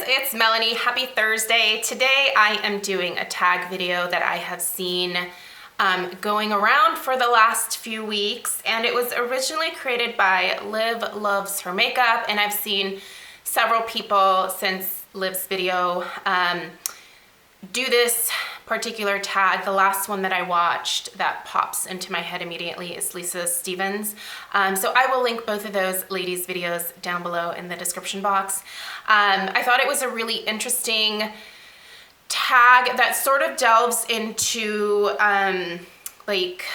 it's Melanie. Happy Thursday. Today I am doing a tag video that I have seen going around for the last few weeks, and it was originally created by Liv Loves Her Makeup, and I've seen several people since Liv's video do this particular tag. The last one that I watched that pops into my head immediately is Lisa Stevens. So I will link both of those ladies' videos down below in the description box. I thought it was a really interesting tag that sort of delves into like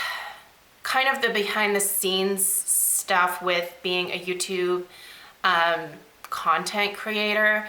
kind of the behind the scenes stuff with being a YouTube content creator.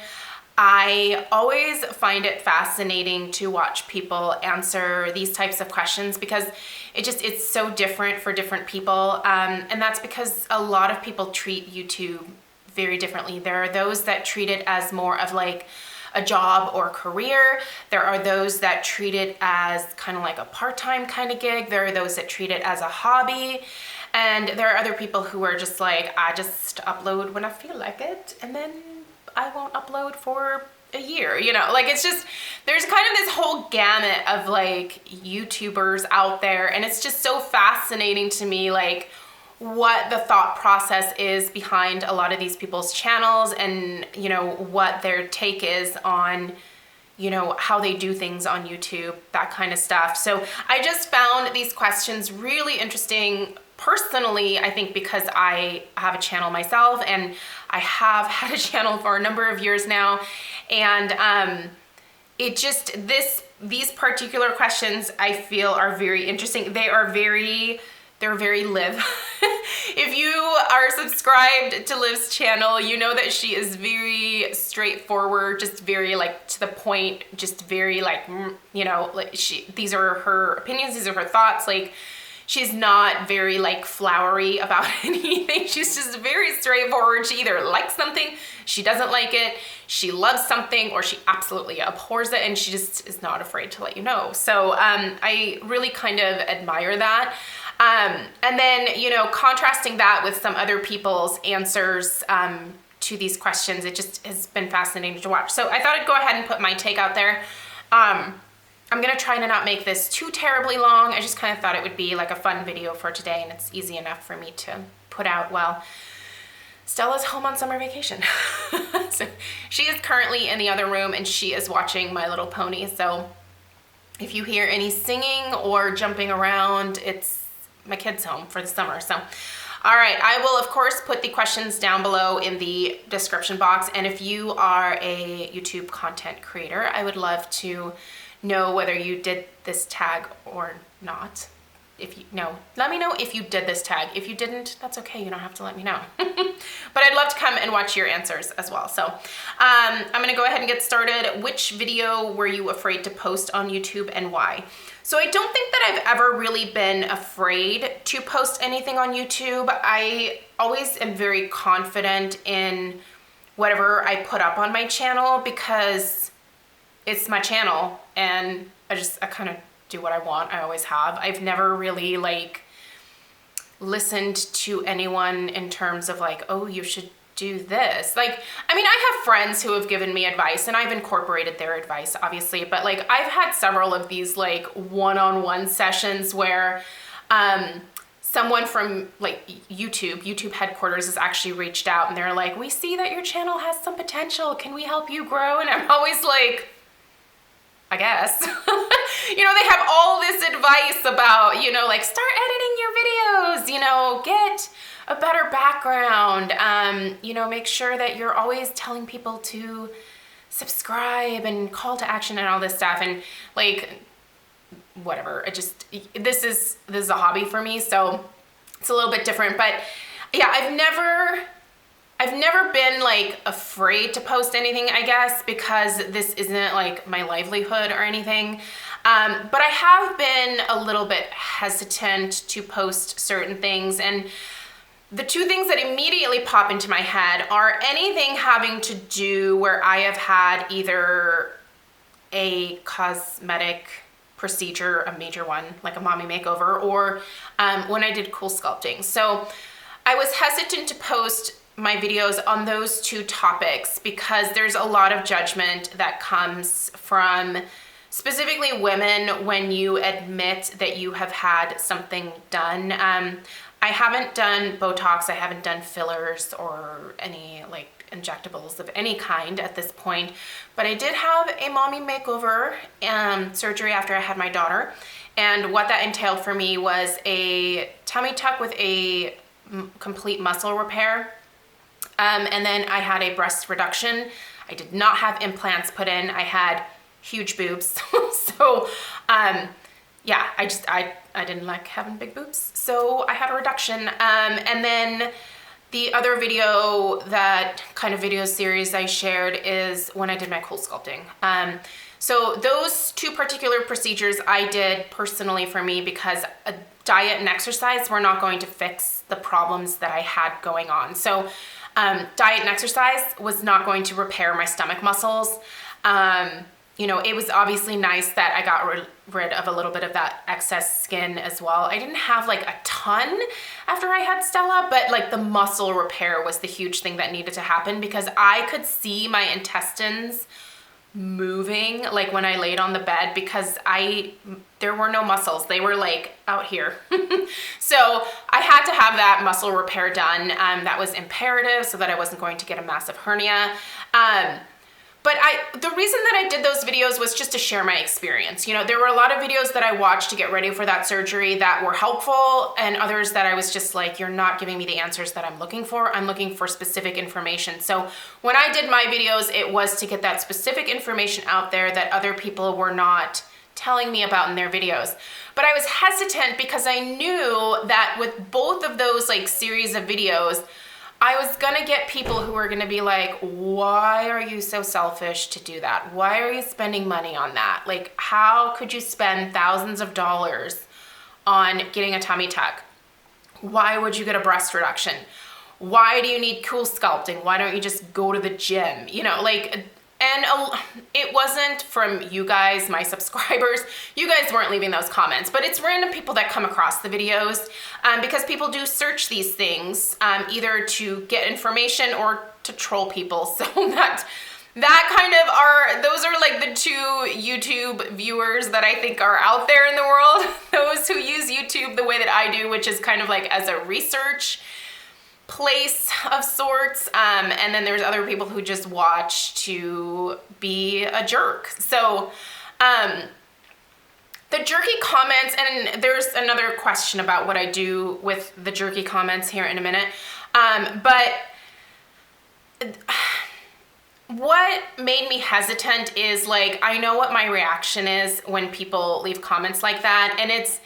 I always find it fascinating to watch people answer these types of questions because it's so different for different people. And that's because a lot of people treat YouTube very differently. There are those that treat it as more of like a job or career. There are those that treat it as kind of like a part-time kind of gig. There are those that treat it as a hobby. And there are other people who are just like, I just upload when I feel like it, and then I won't upload for a year, you know, like it's just, there's kind of this whole gamut of like YouTubers out there, and it's just so fascinating to me, like what the thought process is behind a lot of these people's channels, and you know, what their take is on, you know, how they do things on YouTube, that kind of stuff. So I just found these questions really interesting. Personally, I think because I have a channel myself, and I have had a channel for a number of years now, and it just, these particular questions I feel are very interesting. They're very Liv. If you are subscribed to Liv's channel, you know that she is very straightforward, just very like to the point, just very like, you know, like these are her opinions, these are her thoughts, like she's not very like flowery about anything. She's just very straightforward. She either likes something, she doesn't like it, she loves something, or she absolutely abhors it, and she just is not afraid to let you know. So I really kind of admire that. And then, you know, contrasting that with some other people's answers to these questions, it just has been fascinating to watch. So I thought I'd go ahead and put my take out there. I'm gonna try to not make this too terribly long. I just kind of thought it would be like a fun video for today, and it's easy enough for me to put out while Stella's home on summer vacation. So she is currently in the other room, and she is watching My Little Pony. So if you hear any singing or jumping around, it's my kid's home for the summer. So all right, I will of course put the questions down below in the description box, and if you are a YouTube content creator, I would love to know whether you did this tag or not. If you know, let me know if you did this tag. If you didn't, that's okay, you don't have to let me know. But I'd love to come and watch your answers as well. So I'm gonna go ahead and get started. Which video were you afraid to post on YouTube, and why? So I don't think that I've ever really been afraid to post anything on YouTube. I always am very confident in whatever I put up on my channel because it's my channel, and I kind of do what I want. I always have. I've never really like listened to anyone in terms of like, oh, you should do this. Like, I mean, I have friends who have given me advice, and I've incorporated their advice, obviously, but like I've had several of these like one-on-one sessions where someone from like YouTube headquarters has actually reached out, and they're like, we see that your channel has some potential. Can we help you grow? And I'm always like, I guess. You know, they have all this advice about, you know, like start editing your videos, you know, get a better background, you know, make sure that you're always telling people to subscribe and call to action and all this stuff. And like, whatever, this is a hobby for me, so it's a little bit different. But yeah, I've never been like afraid to post anything, I guess, because this isn't like my livelihood or anything. But I have been a little bit hesitant to post certain things, and the two things that immediately pop into my head are anything having to do where I have had either a cosmetic procedure, a major one, like a mommy makeover, or when I did cool sculpting. So I was hesitant to post my videos on those two topics because there's a lot of judgment that comes from specifically women when you admit that you have had something done. I haven't done Botox, I haven't done fillers or any like injectables of any kind at this point, but I did have a mommy makeover surgery after I had my daughter. And what that entailed for me was a tummy tuck with a complete muscle repair. And then I had a breast reduction. I did not have implants put in. I had huge boobs. So, yeah, I didn't like having big boobs. So I had a reduction. And then the other video, that kind of video series I shared, is when I did my cold sculpting. So those two particular procedures I did personally for me because a diet and exercise were not going to fix the problems that I had going on. So diet and exercise was not going to repair my stomach muscles. You know, it was obviously nice that I got rid of a little bit of that excess skin as well. I didn't have like a ton after I had Stella, but like the muscle repair was the huge thing that needed to happen because I could see my intestines moving like when I laid on the bed because there were no muscles. They were like out here. So I had to have that muscle repair done. That was imperative so that I wasn't going to get a massive hernia. But the reason that I did those videos was just to share my experience. You know, there were a lot of videos that I watched to get ready for that surgery that were helpful, and others that I was just like, you're not giving me the answers that I'm looking for. I'm looking for specific information. So when I did my videos, it was to get that specific information out there that other people were not telling me about in their videos. But I was hesitant because I knew that with both of those like series of videos, I was gonna get people who were gonna be like, why are you so selfish to do that? Why are you spending money on that? Like, how could you spend thousands of dollars on getting a tummy tuck? Why would you get a breast reduction? Why do you need cool sculpting? Why don't you just go to the gym? You know, like, and it wasn't from you guys, my subscribers. You guys weren't leaving those comments, but it's random people that come across the videos because people do search these things either to get information or to troll people. So that kind of those are like the two YouTube viewers that I think are out there in the world. Those who use YouTube the way that I do, which is kind of like as a research place of sorts, and then there's other people who just watch to be a jerk. So the jerky comments, and there's another question about what I do with the jerky comments here in a minute, but what made me hesitant is like, I know what my reaction is when people leave comments like that, and it's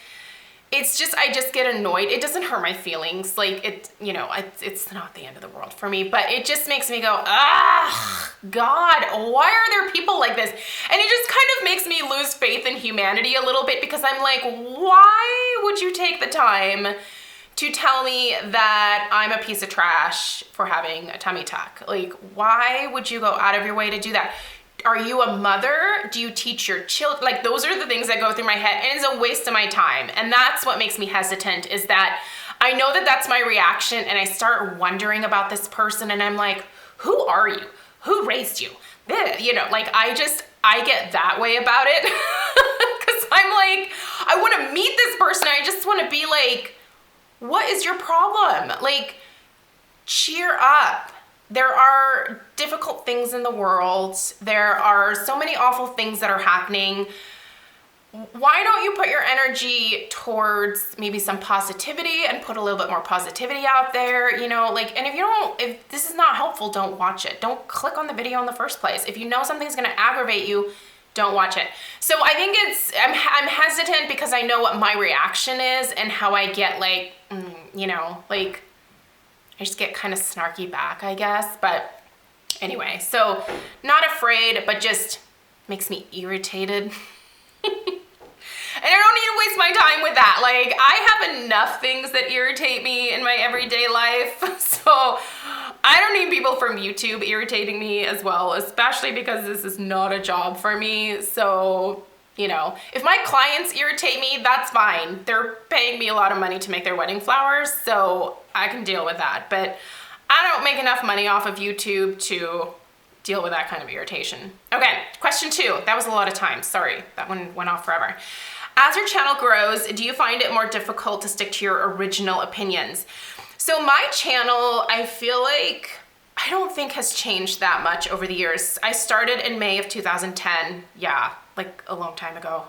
just, I just get annoyed. It doesn't hurt my feelings. Like you know, it's not the end of the world for me, but it just makes me go, ah, God, why are there people like this? And it just kind of makes me lose faith in humanity a little bit because I'm like, why would you take the time to tell me that I'm a piece of trash for having a tummy tuck? Like, why would you go out of your way to do that? Are you a mother? Do you teach your children? Like, those are the things that go through my head, and it's a waste of my time. And that's what makes me hesitant, is that I know that that's my reaction, and I start wondering about this person, and I'm like, who are you? Who raised you? You know, like, I get that way about it. Because I'm like, I want to meet this person. I just want to be like, what is your problem? Like, cheer up. There are difficult things in the world. There are so many awful things that are happening. Why don't you put your energy towards maybe some positivity and put a little bit more positivity out there, you know, like, and if this is not helpful, don't watch it. Don't click on the video in the first place. If you know something's going to aggravate you, don't watch it. So I think I'm hesitant because I know what my reaction is and how I get like, you know, like, I just get kind of snarky back, I guess. But anyway, so not afraid, but just makes me irritated. And I don't need to waste my time with that. Like, I have enough things that irritate me in my everyday life. So I don't need people from YouTube irritating me as well, especially because this is not a job for me. So, you know, if my clients irritate me, that's fine. They're paying me a lot of money to make their wedding flowers, so I can deal with that. But I don't make enough money off of YouTube to deal with that kind of irritation. Okay, question 2. That was a lot of time. Sorry, that one went off forever. As your channel grows, do you find it more difficult to stick to your original opinions? So my channel, I feel like, I don't think has changed that much over the years. I started in May of 2010. Yeah, like a long time ago.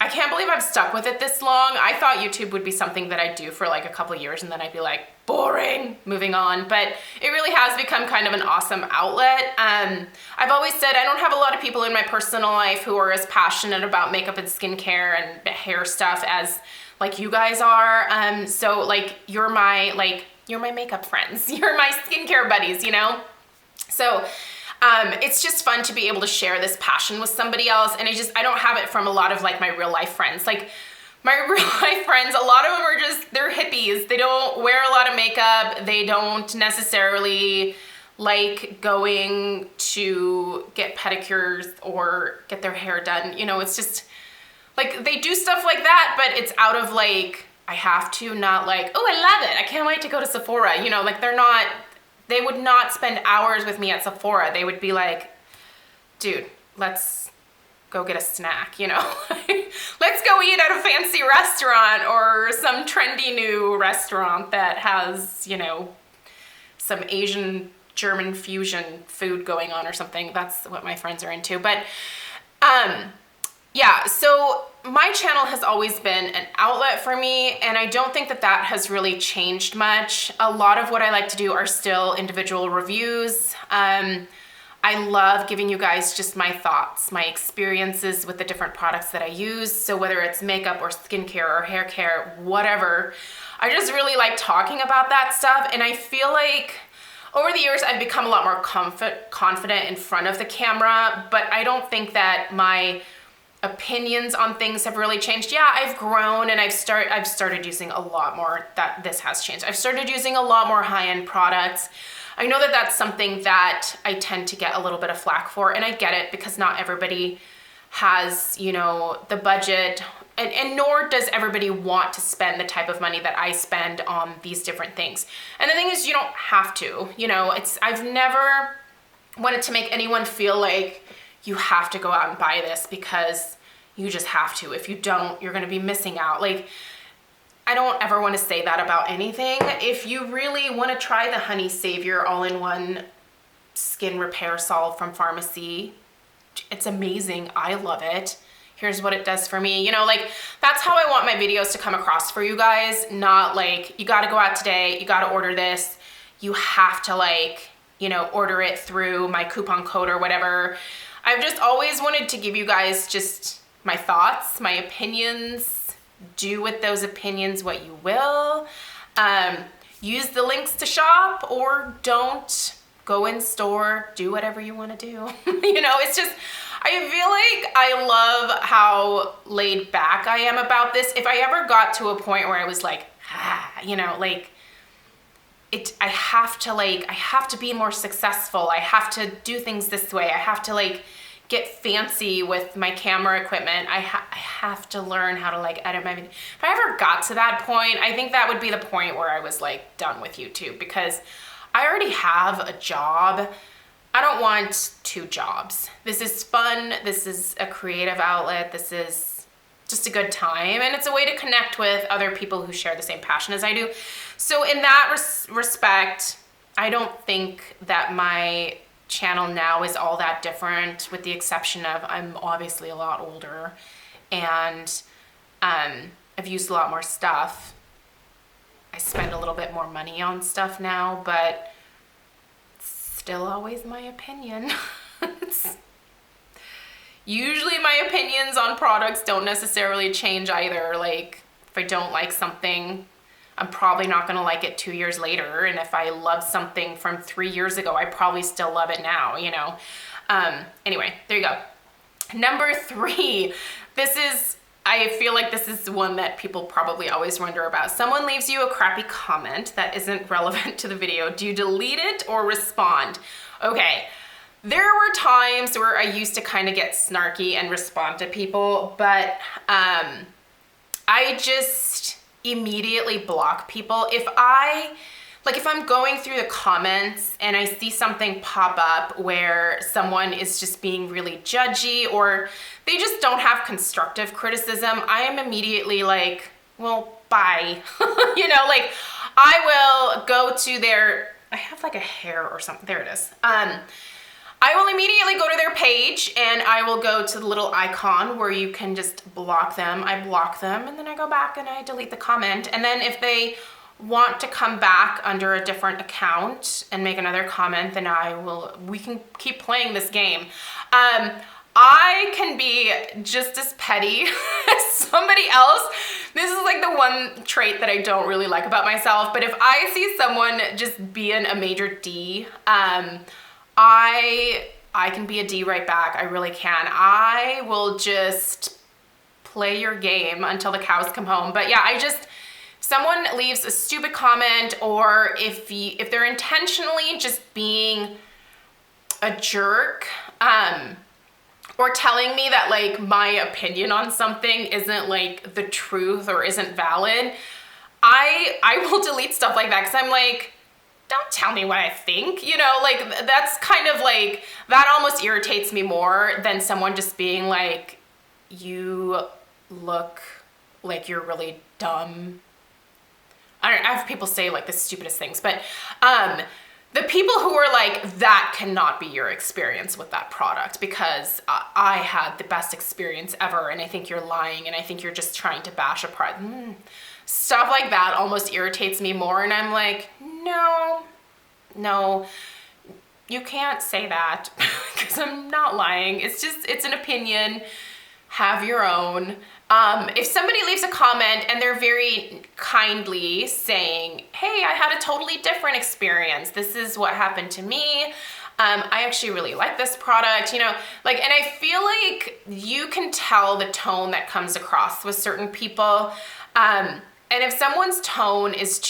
I can't believe I've stuck with it this long. I thought YouTube would be something that I'd do for like a couple years and then I'd be like, boring, moving on. But it really has become kind of an awesome outlet. I've always said I don't have a lot of people in my personal life who are as passionate about makeup and skincare and hair stuff as like you guys are. So like you're my makeup friends. You're my skincare buddies, you know? So it's just fun to be able to share this passion with somebody else. And I don't have it from a lot of like my real life friends. Like my real life friends, a lot of them are they're hippies. They don't wear a lot of makeup. They don't necessarily like going to get pedicures or get their hair done. You know, it's just like they do stuff like that, but it's out of like, I have to, not like, oh, I love it. I can't wait to go to Sephora. You know, like they would not spend hours with me at Sephora. They would be like, dude, let's go get a snack, you know? Let's go eat at a fancy restaurant or some trendy new restaurant that has, you know, some Asian German fusion food going on or something. That's what my friends are into. But yeah, so my channel has always been an outlet for me, and I don't think that has really changed much. A lot of what I like to do are still individual reviews. I love giving you guys just my thoughts, my experiences with the different products that I use. So whether it's makeup or skincare or hair care, whatever, I just really like talking about that stuff. And I feel like over the years, I've become a lot more confident in front of the camera, but I don't think that my opinions on things have really changed. Yeah, I've grown and I've started using a lot more, this has changed. I've started using a lot more high-end products. I know that that's something that I tend to get a little bit of flack for, and I get it because not everybody has, you know, the budget, and nor does everybody want to spend the type of money that I spend on these different things. And the thing is, you don't have to, you know, I've never wanted to make anyone feel like you have to go out and buy this because you just have to. If you don't, you're gonna be missing out. Like, I don't ever want to say that about anything. If you really want to try the Honey Savior all-in-one skin repair solve from pharmacy, it's amazing. I love it. Here's what it does for me. You know, like, that's how I want my videos to come across for you guys. Not like, you got to go out today, you got to order this, you have to, like, you know, order it through my coupon code or whatever. I've just always wanted to give you guys just my thoughts, my opinions. Do with those opinions what you will. Use the links to shop or don't. Go in store, do whatever you want to do. You know, it's just, I feel like I love how laid back I am about this. If I ever got to a point where I was like, you know, like, I have to be more successful. I have to do things this way. I have to like get fancy with my camera equipment. I have to learn how to like edit my video. If I ever got to that point, I think that would be the point where I was like done with YouTube, because I already have a job. I don't want 2 jobs. This is fun. This is a creative outlet. This is just a good time. And it's a way to connect with other people who share the same passion as I do. So in that respect, I don't think that my channel now is all that different, with the exception of I'm obviously a lot older and I've used a lot more stuff. I spend a little bit more money on stuff now, but it's still always my opinion. Usually my opinions on products don't necessarily change either. Like, if I don't like something, I'm probably not gonna like it 2 years later. And if I love something from 3 years ago, I probably still love it now, you know? Anyway, there you go. Number 3, I feel like this is one that people probably always wonder about. Someone leaves you a crappy comment that isn't relevant to the video. Do you delete it or respond? Okay, there were times where I used to kind of get snarky and respond to people, but immediately block people. If I'm going through the comments and I see something pop up where someone is just being really judgy or they just don't have constructive criticism, I am immediately like, well, bye. You know, like I will go to their, I have like a hair or something, there it is. I will immediately go to their page and I will go to the little icon where you can just block them. I block them and then I go back and I delete the comment. And then if they want to come back under a different account and make another comment, then we can keep playing this game. I can be just as petty as somebody else. This is like the one trait that I don't really like about myself, but if I see someone just being a major D, I can be a D right back. I really can. I will just play your game until the cows come home. But yeah, someone leaves a stupid comment, or if they're intentionally just being a jerk, or telling me that like my opinion on something isn't like the truth or isn't valid, I will delete stuff like that, because I'm like, don't tell me what I think, you know, like that's kind of like, that almost irritates me more than someone just being like, you look like you're really dumb. I have people say like the stupidest things, but the people who are like, that cannot be your experience with that product because I had the best experience ever and I think you're lying and I think you're just trying to bash a product. Stuff like that almost irritates me more, and I'm like, no, you can't say that because I'm not lying. It's an opinion. Have your own. If somebody leaves a comment and they're very kindly saying, hey, I had a totally different experience. This is what happened to me. I actually really like this product, you know, like, and I feel like you can tell the tone that comes across with certain people. And if someone's tone is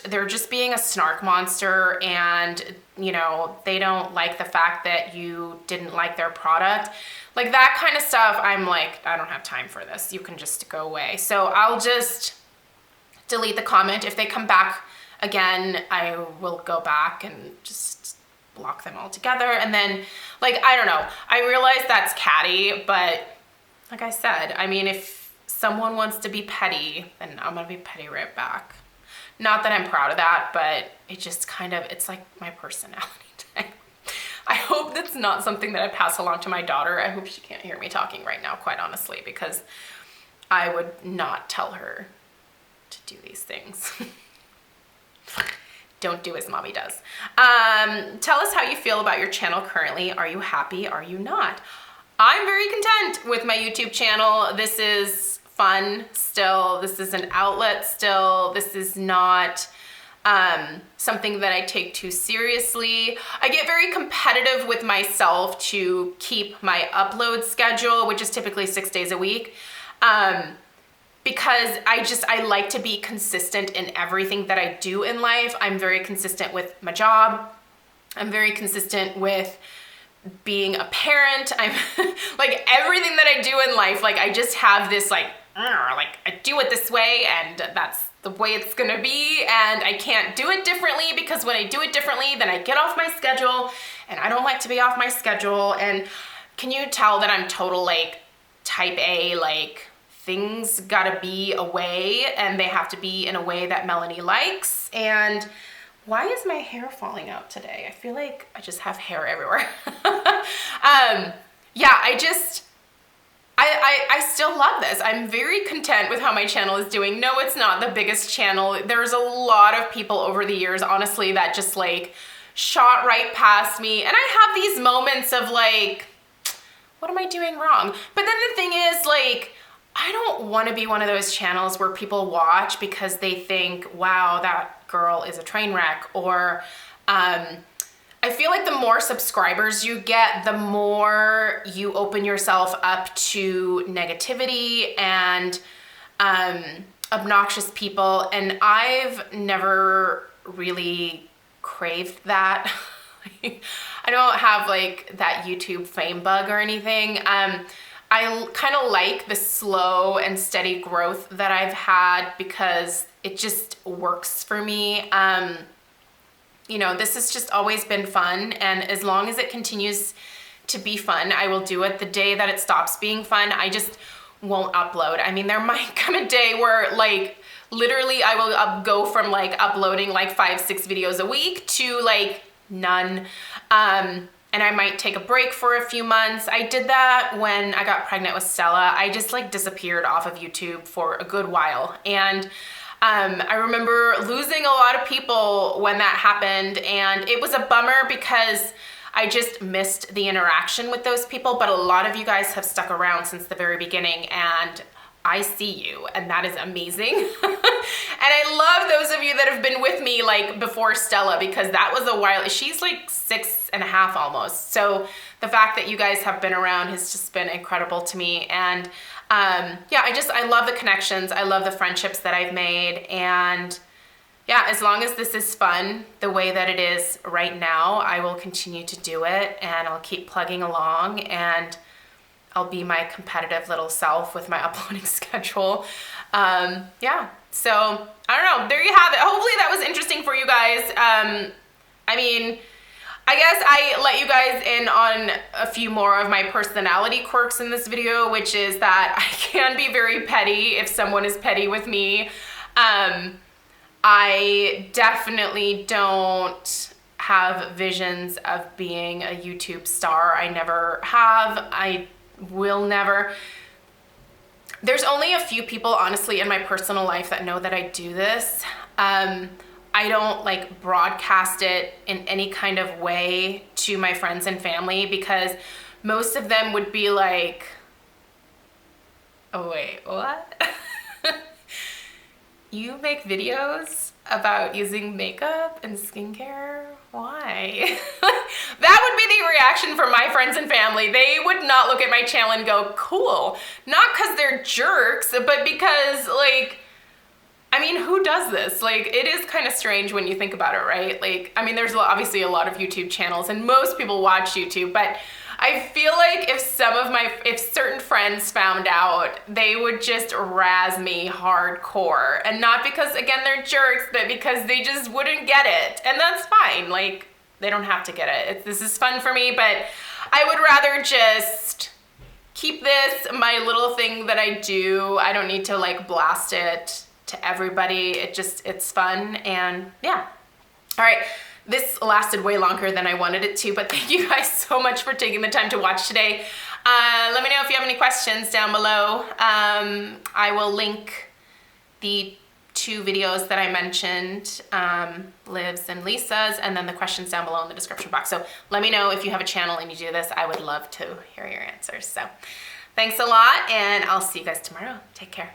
they're just being a snark monster and, you know, they don't like the fact that you didn't like their product, like that kind of stuff, I'm like, I don't have time for this. You can just go away. So I'll just delete the comment. If they come back again, I will go back and just block them all together. And then, like, I don't know. I realize that's catty, but like I said, I mean, if someone wants to be petty, then I'm gonna be petty right back. Not that I'm proud of that, but it just it's like my personality type. I hope that's not something that I pass along to my daughter. I hope she can't hear me talking right now, quite honestly, because I would not tell her to do these things. Don't do as mommy does. Tell us how you feel about your channel currently. Are you happy? Are you not? I'm very content with my YouTube channel. This is fun still. This is an outlet still. This is not something that I take too seriously. I get very competitive with myself to keep my upload schedule, which is typically 6 days a week, because I like to be consistent in everything that I do in life. I'm very consistent with my job. I'm very consistent with being a parent. I'm like everything that I do in life, like I just have this like I do it this way and that's the way it's gonna be, and I can't do it differently, because when I do it differently, then I get off my schedule, and I don't like to be off my schedule. And can you tell that I'm total like type A, like things gotta be a way and they have to be in a way that Melanie likes. And why is my hair falling out today? I feel like I just have hair everywhere. Yeah, I still love this. I'm very content with how my channel is doing. No, it's not the biggest channel. There's a lot of people over the years, honestly, that just like shot right past me. And I have these moments of like, what am I doing wrong? But then the thing is, like, I don't want to be one of those channels where people watch because they think, wow, that girl is a train wreck. Or I feel like the more subscribers you get, the more you open yourself up to negativity and obnoxious people. And I've never really craved that. I don't have like that YouTube fame bug or anything. I kind of like the slow and steady growth that I've had because it just works for me. You know, this has just always been fun, and as long as it continues to be fun, I will do it. The day that it stops being fun, I just won't upload. I mean, there might come a day where like literally I will go from like uploading like 5-6 videos a week to like none. And I might take a break for a few months. I did that when I got pregnant with Stella. I just like disappeared off of YouTube for a good while. And I remember losing a lot of people when that happened, and it was a bummer because I just missed the interaction with those people, but a lot of you guys have stuck around since the very beginning, and I see you, and that is amazing. And I love those of you that have been with me like before Stella, because that was a while. She's like 6.5 almost. So the fact that you guys have been around has just been incredible to me. And yeah, I love the connections. I love the friendships that I've made. And yeah, as long as this is fun the way that it is right now, I will continue to do it, and I'll keep plugging along, and I'll be my competitive little self with my uploading schedule. Yeah, so I don't know, there you have it. Hopefully that was interesting for you guys. I mean, I guess I let you guys in on a few more of my personality quirks in this video, which is that I can be very petty if someone is petty with me. I definitely don't have visions of being a YouTube star. I never have. I will never. There's only a few people, honestly, in my personal life that know that I do this. I don't like broadcast it in any kind of way to my friends and family, because most of them would be like, oh wait, what? You make videos about using makeup and skincare? Why? That would be the reaction from my friends and family. They would not look at my channel and go, cool. Not because they're jerks, but because like, I mean, who does this? Like, it is kind of strange when you think about it, right? Like, I mean, there's obviously a lot of YouTube channels and most people watch YouTube, but I feel like if certain friends found out, they would just razz me hardcore. And not because, again, they're jerks, but because they just wouldn't get it. And that's fine. Like, they don't have to get it. This is fun for me, but I would rather just keep this my little thing that I do. I don't need to like blast it to everybody. It's fun, and yeah. All right. This lasted way longer than I wanted it to, but thank you guys so much for taking the time to watch today. Let me know if you have any questions down below. I will link the 2 videos that I mentioned, Liv's and Lisa's, and then the questions down below in the description box. So let me know if you have a channel and you do this. I would love to hear your answers. So thanks a lot, and I'll see you guys tomorrow. Take care.